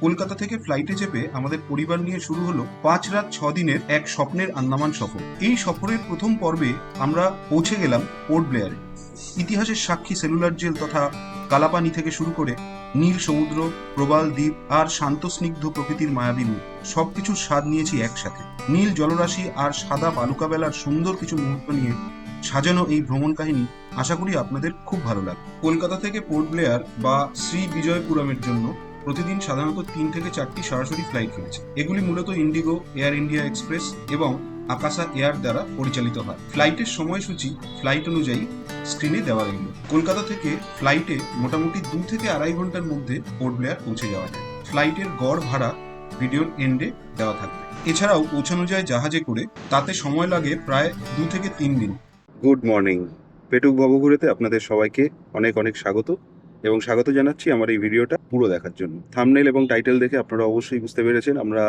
কলকাতা থেকে ফ্লাইটে চেপে আমাদের পরিবার নিয়ে শুরু হলো 5 রাত 6 দিনের এক স্বপ্নের আন্দামান সফর। এই সফরের প্রথম পর্বে আমরা পৌঁছে গেলাম পোর্ট ব্লেয়ারে। ইতিহাসের সাক্ষী সেলুলার জেল তথা কালাপানি থেকে শুরু করে নীল সমুদ্র, প্রবাল দ্বীপ আর শান্ত স্নিগ্ধ প্রকৃতির মায়াবী মুখ, সবকিছুর স্বাদ নিয়েছি একসাথে। নীল জলরাশি আর সাদা বালুকা বেলার সুন্দর কিছু মুহূর্ত নিয়ে সাজানো এই ভ্রমণ কাহিনী আশা করি আপনাদের খুব ভালো লাগবে। কলকাতা থেকে পোর্ট ব্লেয়ার বা শ্রী বিজয়পুরমের জন্য প্রতিদিন সাধারণত 3 থেকে 4টি সরাসরি ফ্লাইট রয়েছে। এগুলি মূলত ইন্ডিগো, এয়ার ইন্ডিয়া এক্সপ্রেস এবং আকাশা এয়ার দ্বারা পরিচালিত হয়। ফ্লাইটের সময়সূচি ফ্লাইট অনুযায়ী স্ক্রিনে দেওয়া রইল। কলকাতা থেকে ফ্লাইটে মোটামুটি 2 থেকে 2.5 ঘন্টার মধ্যে পোর্ট ব্লেয়ার পৌঁছে যাওয়া যায়। ফ্লাইটের গড় ভাড়া ভিডিওর এন্ডে দেওয়া থাকবে। এছাড়াও পৌঁছানো যায় জাহাজে করে, তাতে সময় লাগে প্রায় 2 থেকে 3 দিন। গুড মর্নিং, পেটুক ভবঘুরেতে আপনাদের সবাইকে অনেক অনেক স্বাগত এবং স্বাগত জানাচ্ছি আমার এই ভিডিওটা পুরো দেখার জন্য। থাম্বনেল এবং টাইটেল দেখে আপনারা অবশ্যই বুঝতে পেরেছেন আমরা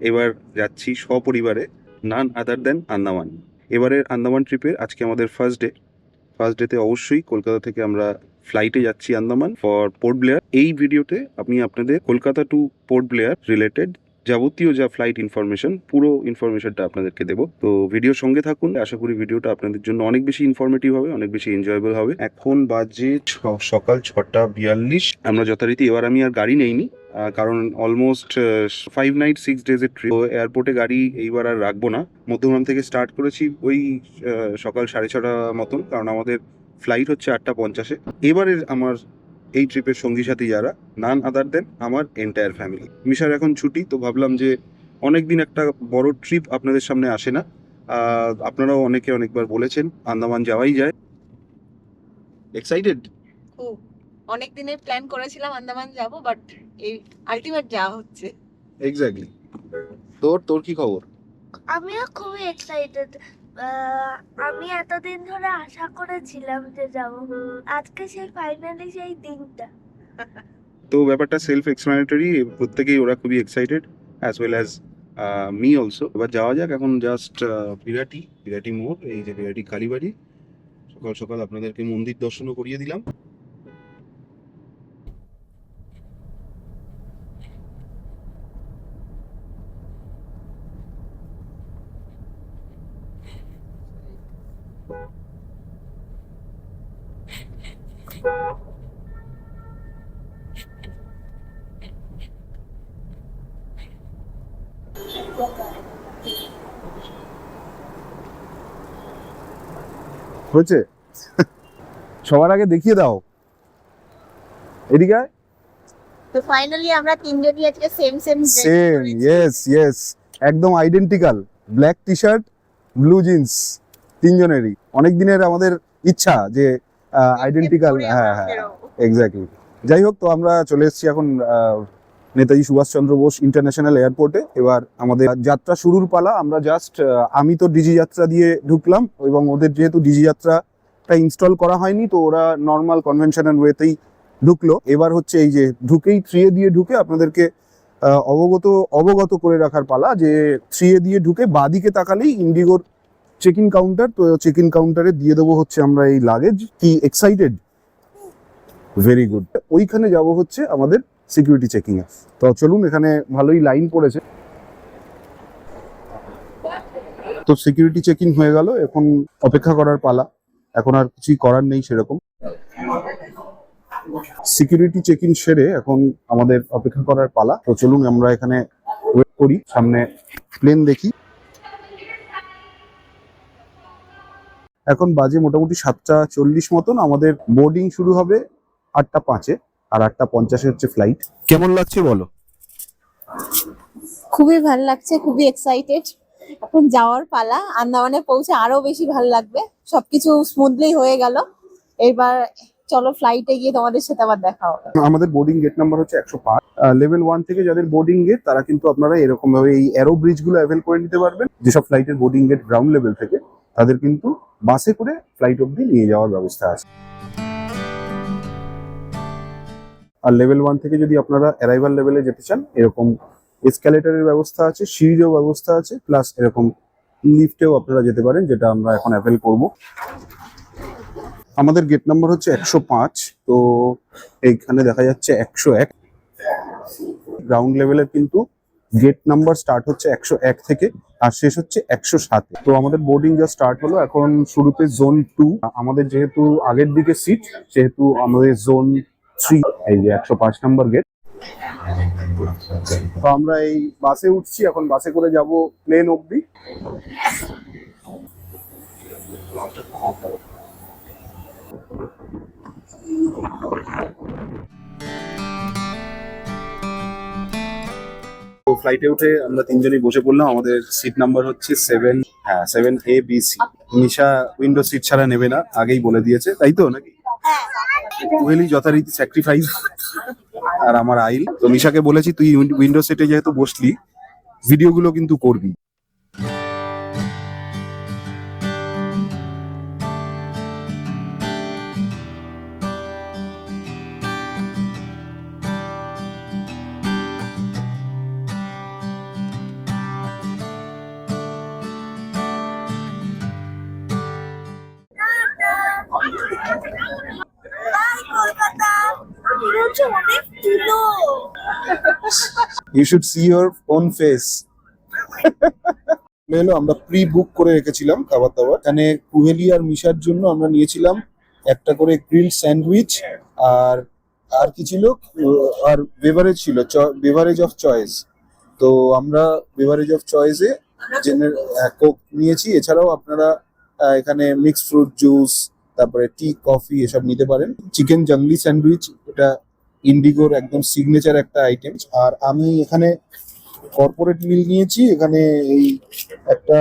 এবার যাচ্ছি সপরিবারে নান আদার দেন আন্দামান। এবারের আন্দামান ট্রিপের আজকে আমাদের ফার্স্ট ডেতে অবশ্যই কলকাতা থেকে আমরা ফ্লাইটে যাচ্ছি আন্দামান ফর পোর্ট ব্লেয়ার। এই ভিডিওতে আমি আপনাদের কলকাতা টু পোর্ট ব্লেয়ার রিলেটেড যাবতীয় যা ফ্লাইট ইনফরমেশন, পুরো ইনফরমেশনটা আপনাদেরকে দেবো। তো ভিডিওর সঙ্গে থাকুন, আশা করি ভিডিওটা আপনাদের জন্য অনেক বেশি ইনফরমেটিভ হবে, অনেক বেশি এনজয়েবল হবে। এখন বাজে সকাল 6:42। আমরা যথারীতি, এবার আমি আর গাড়ি নেইনি কারণ অলমোস্ট 5 নাইট 6 ডেজের ট্রিপ। এয়ারপোর্টে গাড়ি এইবার আর রাখবো না। মধ্যমগ্রাম থেকে স্টার্ট করেছি ওই সকাল 6:30 মতন, কারণ আমাদের ফ্লাইট হচ্ছে 8:50-এ। এবারের আমার এই ট্রিপের সঙ্গী সাথী যারা, নান আদার দেন আমার এন্টায়ার ফ্যামিলি। মিশার এখন ছুটি, তো ভাবলাম যে অনেকদিন একটা বড় ট্রিপ আপনাদের সামনে আসে না। আপনারাও অনেকবার বলেছেন আন্দামান যাওয়াই যায়। এক্সাইটেড? খুব অনেক দিনের প্ল্যান করেছিলাম আন্দামান যাব, বাট এই আলটিমেট যাওয়া হচ্ছে। এক্স্যাক্টলি। তোর কি খবর? আমিও খুবই এক্সাইটেড। আমি এতদিন ধরে আশা করেছিলাম যে যাব, আজকে সেই ফাইনালি সেই দিনটা। তো ব্যাপারটা সেলফ এক্সপ্লানেটরি, প্রত্যেকেই ওরা খুবই excited, as well as me also. এবার যাওয়া যাক। এখন জাস্ট বিরাটি মোড়, এই যে বিরাটি কালীবাড়ি। সকাল সকাল আপনাদেরকে মন্দির দর্শনও করিয়ে দিলাম। হয়েছে? সবার আগে দেখিয়ে দাও, এদিকে। তো ফাইনালি আমরা তিনজনই আজকে সেম ইয়েস, একদম identical. Black T shirt, blue jeans, তিনজনেরই অনেক দিনের আমাদের ইচ্ছা যে আইডেন্টিক্যাল। হ্যাঁ, এক্স্যাক্টলি। যাই হোক, তো আমরা চলে এসেছি এখন নেতাজি সুভাষচন্দ্র বোস ইন্টারন্যাশনাল এয়ারপোর্টে। এবার আমাদের যাত্রা শুরুর পালা। আমরা জাস্ট আমি তো ডিজি যাত্রা দিয়ে ঢুকলাম, এবং ওদের যেহেতু ডিজি যাত্রাটা ইনস্টল করা হয়নি, তো ওরা নর্মাল কনভেনশনাল ওয়েতেই ঢুকলো। এবার হচ্ছে এই যে ঢুকেই 3A দিয়ে ঢুকে আপনাদেরকে অবগত করে রাখার পালা যে 3A দিয়ে ঢুকে বাঁদিকে তাকালেই ইন্ডিগোর চেক ইন কাউন্টার। তো চেক ইন কাউন্টারে দিয়ে দেবো হচ্ছে আমরা এই লাগেজ। কি এক্সাইটেড? Very good. ওইখানে যাব হচ্ছে আমাদের সিকিউরিটি চেকিং এ। তো চলুন, এখানে ভালোই লাইন পড়েছে। তো সিকিউরিটি চেকিং হয়ে গেল, এখন অপেক্ষা করার পালা। এখন আর কিছুই করার নেই সেরকম। সিকিউরিটি চেকিং সেরে এখন আমাদের অপেক্ষা করার পালা। তো চলুন আমরা এখানে ওয়েট করি, সামনে প্লেন দেখি। এখন বাজে মোটামুটি 7:40 মতন। আমাদের বোর্ডিং শুরু হবে 8:05-এ, আর 8:50-এ হচ্ছে ফ্লাইট। কেমন লাগছে বলো? খুবই ভালো লাগছে, খুবই এক্সাইটেড। এখন যাওয়ার পালা। আন্দামানে পৌঁছে আরো বেশি ভালো লাগবে। সবকিছু স্মুথলি হয়ে গেল। এবার চলো ফ্লাইটে গিয়ে তোমাদের সাথে আবার দেখা হবে। আমাদের বোর্ডিং গেট নাম্বার হচ্ছে 105। লেভেল 1 থেকে যাদের বোর্ডিং গেট, তারা কিন্তু আপনারা এরকম ভাবে এই অ্যারো ব্রিজ গুলো অ্যাভেল করে নিতে পারবেন। যেসব ফ্লাইটের বোর্ডিং গেট গ্রাউন্ড লেভেল থেকে, তাদের কিন্তু বাসে করে ফ্লাইট অব্দি নিয়ে যাওয়ার ব্যবস্থা আছে। আর লেভেল 1 থেকে যদি আপনারা অ্যারাইভাল লেভেলে যেতে চান, এরকম এসক্যালেটরের ব্যবস্থা আছে, সিঁড়িরও ব্যবস্থা আছে, প্লাস এরকম লিফটেও আপনারা যেতে পারেন, যেটা আমরা এখন অ্যাভেল করব। আমাদের গেট নাম্বার হচ্ছে 105। তো এইখানে দেখা যাচ্ছে 101। গ্রাউন্ড লেভেলের কিন্তু গেট নাম্বার স্টার্ট হচ্ছে 101 থেকে আর শেষ হচ্ছে 107। তো আমাদের বোর্ডিং যা স্টার্ট হলো, এখন শুরুতে জোন 2। আমাদের যেহেতু আগের দিকে সিট, সেহেতু আমাদের জোন 3, এই যে 105 নম্বর গেট। তো আমরা এই বাসে উঠছি, এখন বাসে করে যাব প্লেন অবধি। তো ফ্লাইটে উঠে আমরা তিনজনই বসে পড়লাম। আমাদের সিট নাম্বার হচ্ছে 7A-B-C। নিশা উইন্ডো সিট ছাড়া নেবে না, আগেই বলে দিয়েছে, তাই তো নাকি? কুহেলি যথারীতি স্যাক্রিফাইস, আর আমার আইল। তো নিশাকে বলেছি তুই উইন্ডো সিটে যেহেতু বসলি, ভিডিওগুলো কিন্তু করবি। You should see your own face. আমরা প্রি বুক করে রেখেছিলাম খাবার দাবার। এখানে কুহেলি আর মিশার জন্য আমরা নিয়েছিলাম একটা করে গ্রিল স্যান্ডউইচ, আর কি ছিল, আর বেভারেজ ছিল, বেভারেজ অফ চয়েস। তো আমরা বেভারেজ অফ চয়েসে কোক নিয়েছি। এছাড়াও আপনারা এখানে মিক্সড ফ্রুট জুস, তারপরে টি, কফি এসব নিতে পারেন। চিকেন জাংলি স্যান্ডউইচ, এটা ইন্ডিগোর একদম সিগনেচার একটা আইটেম। আর আমি এখানে কর্পোরেট মিল নিয়েছি। এখানে এই একটা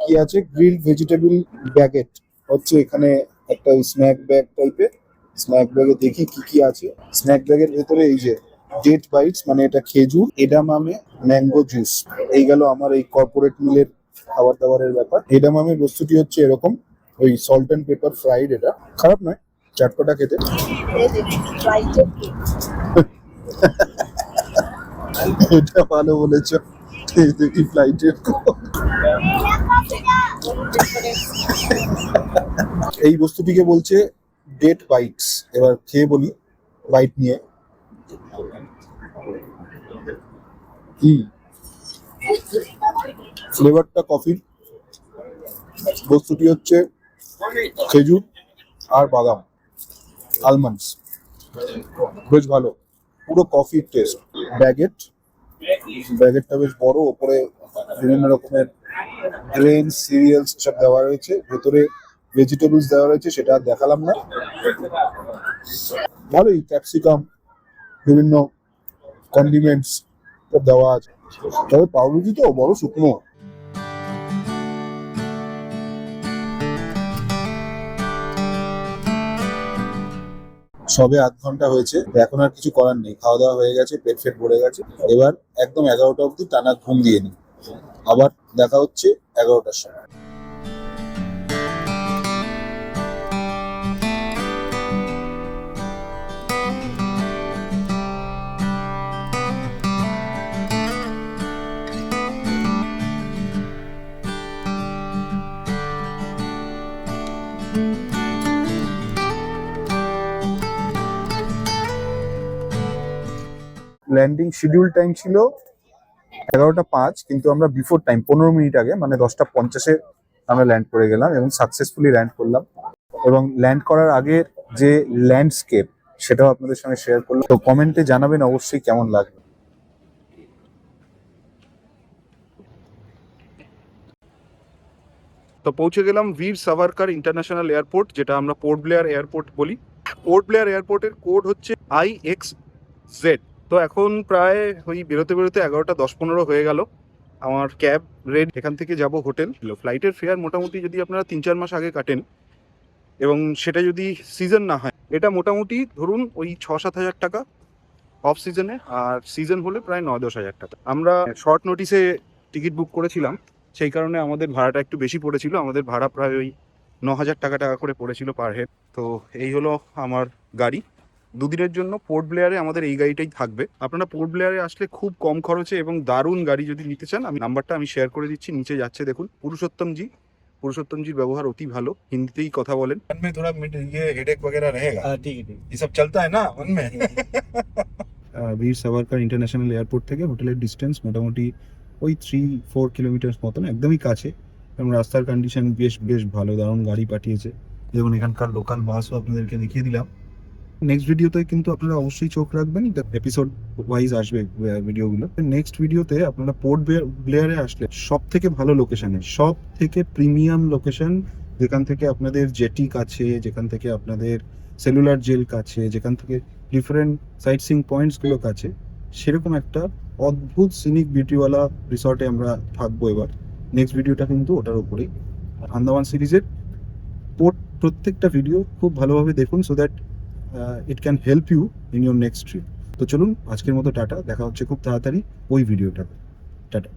কি আছে, গ্রিল ভেজিটেবল ব্যাগেট হচ্ছে, এখানে একটা স্ন্যাক ব্যাগ টাইপের। স্ন্যাক ব্যাগে দেখি কি কি আছে। স্ন্যাক ব্যাগের ভেতরে এই যে ডেট বাইটস, মানে এটা খেজুর, এডামামে, ম্যাঙ্গো জুস। এই গেল আমার এই কর্পোরেট মিলের খাবার দাবারের ব্যাপার। এডামামে বস্তুটি হচ্ছে এরকম, ওই সল্ট অ্যান্ড পেপার ফ্রাইড। এটা খারাপ নয়, চাটপটা খেতে। এটা ভালো বলেছ, দেখি ফ্লাইটের। এই বস্তুটিকে বলছে ডেট বাইটস। এবার খেয়ে বলি বাইট নিয়ে। ফ্লেভারটা কফির, বস্তুটি হচ্ছে খেজুর আর বাদাম, আলমন্ডস, বেশ ভালো, পুরো কফির টেস্ট। ব্যাগেটটা বেশ বড়, ওপরে বিভিন্ন রকমের গ্রেন, সিরিয়ালস সব দেওয়া রয়েছে, ভেতরে ভেজিটেবলস দেওয়া রয়েছে, সেটা আর দেখালাম না। ভালোই, ক্যাপসিকাম, বিভিন্ন কন্ডিমেন্টস সব দেওয়া আছে। তবে পাউরুটি তো বড় শুকনো। সবে আধ ঘন্টা হয়েছে, এখন আর কিছু করার নেই। খাওয়া দাওয়া হয়ে গেছে, পেট ফেট ভরে গেছে। এবার একদম 11টা অবধি টানা ঘুম দিয়ে নিই। আবার দেখা হচ্ছে 11টার সময়। ল্যান্ডিং শিডিউল টাইম ছিল 11:05, কিন্তু আমরা বিফোর টাইম 15 মিনিট আগে, মানে 10:50-এ আমরা ল্যান্ড করে গেলাম এবং সাকসেসফুলি ল্যান্ড করলাম। এবং ল্যান্ড করার আগে যে ল্যান্ডস্কেপ, সেটাও আপনাদের সঙ্গে শেয়ার করলাম। তো কমেন্টে জানাবেন অবশ্যই কেমন লাগবে। তো পৌঁছে গেলাম বীর সাভারকার ইন্টারন্যাশনাল এয়ারপোর্ট, যেটা আমরা পোর্ট ব্লেয়ার এয়ারপোর্ট বলি। পোর্ট ব্লেয়ার এয়ারপোর্টের কোড হচ্ছে IXZ। তো এখন প্রায় ওই বেরোতে 11:10-15 হয়ে গেল। আমার ক্যাব রেড, এখান থেকে যাব হোটেল। ফ্লাইটের ফেয়ার মোটামুটি যদি আপনারা 3-4 মাস আগে কাটেন, এবং সেটা যদি সিজন না হয়, এটা মোটামুটি ধরুন ওই 6-7 হাজার টাকা অফ সিজনে, আর সিজন হলে প্রায় 9-10 হাজার টাকা। আমরা শর্ট নোটিসে টিকিট বুক করেছিলাম, সেই কারণে আমাদের ভাড়াটা একটু বেশি পড়েছিল। আমাদের ভাড়া প্রায় ওই 9,000 টাকা করে পড়েছিল পার হেড। তো এই হলো আমার গাড়ি। দুদিনের জন্য পোর্ট ব্লেয়ারে আমাদের এই গাড়িটাই থাকবে। আপনারা পোর্ট ব্লেয়ারে আসলে খুব কম খরচে এবং দারুণ গাড়ি যদি নিতে চান, আমি নাম্বারটা শেয়ার করে দিচ্ছি, নিচে যাচ্ছে দেখুন। पुरुषोत्तम जी व्यवहार अति भालो, हिंदी ही कथा बोलें। मन में थोड़ा ये हेडेक वगैरह रहेगा। ठीक है, ये सब चलता है ना मन में। বীর সাভারকার ইন্টারন্যাশনাল এয়ারপোর্ট থেকে হোটেলের ডিস্টেন্স মোটামুটি ওই 3-4 কিলোমিটার মতন, একদমই কাছে। এবং রাস্তার কন্ডিশন বেশ বেশ ভালো, দারুণ গাড়ি পাঠিয়েছে। যেমন এখানকার লোকাল বাসও আপনাদেরকে দেখিয়ে দিলাম। নেক্সট ভিডিওতে কিন্তু আপনারা অবশ্যই চোখ রাখবেন, এপিসোড ওয়াইজ আসবে ভিডিওগুলো। নেক্সট ভিডিওতে আপনারা পোর্ট ব্লেয়ারে আসলে সব থেকে ভালো লোকেশনে, সব থেকে প্রিমিয়াম লোকেশন, যেখান থেকে আপনাদের জেটি কাছে, যেখান থেকে আপনাদের সেলুলার জেল কাছে, যেখান থেকে ডিফারেন্ট সাইট সিইং পয়েন্টসগুলো কাছে, সেরকম একটা অদ্ভুত সিনিক বিউটিওয়ালা রিসর্টে আমরা থাকবো এবার। নেক্সট ভিডিওটা কিন্তু ওটার উপরেই। আন্দামান সিরিজের প্রত্যেকটা ভিডিও খুব ভালোভাবে দেখুন, so that it can help you in your next trip. তো চলুন, আজকের মতো টাটা, দেখা হচ্ছে খুব তাড়াতাড়ি ওই ভিডিওটা। টাটা।